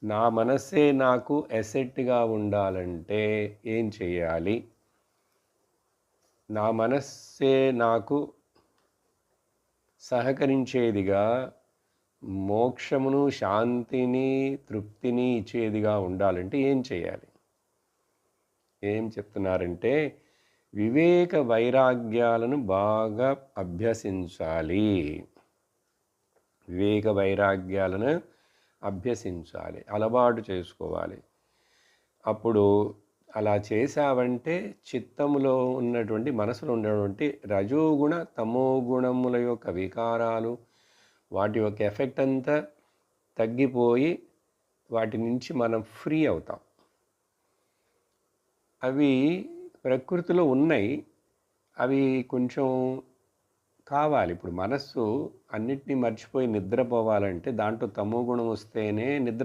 నా మనస్సే నాకు ఎసెట్‌గా ఉండాలంటే ఏం చేయాలి? నా మనస్సే నాకు సహకరించేదిగా, మోక్షమును, శాంతిని, తృప్తిని ఇచ్చేదిగా ఉండాలంటే ఏం చేయాలి? ఏం చెప్తున్నారంటే, వివేక వైరాగ్యాలను బాగా అభ్యసించాలి. వివేక వైరాగ్యాలను అభ్యసించాలి. అలవాటు చేసుకోవాలి. అప్పుడు అలా చేశావంటే చిత్తములో ఉన్నటువంటి మనసులో ఉన్నటువంటి రజోగుణ, తమోగుణముల యొక్క వికారాలు, వాటి యొక్క ఎఫెక్ట్ అంతా తగ్గిపోయి వాటి నుంచి మనం ఫ్రీ అవుతాం. అవి ప్రకృతిలో ఉన్నాయి. అవి కొంచెం కావాలి. ఇప్పుడు మనస్సు అన్నిటిని మర్చిపోయి నిద్రపోవాలంటే దాంట్లో తమోగుణం వస్తేనే నిద్ర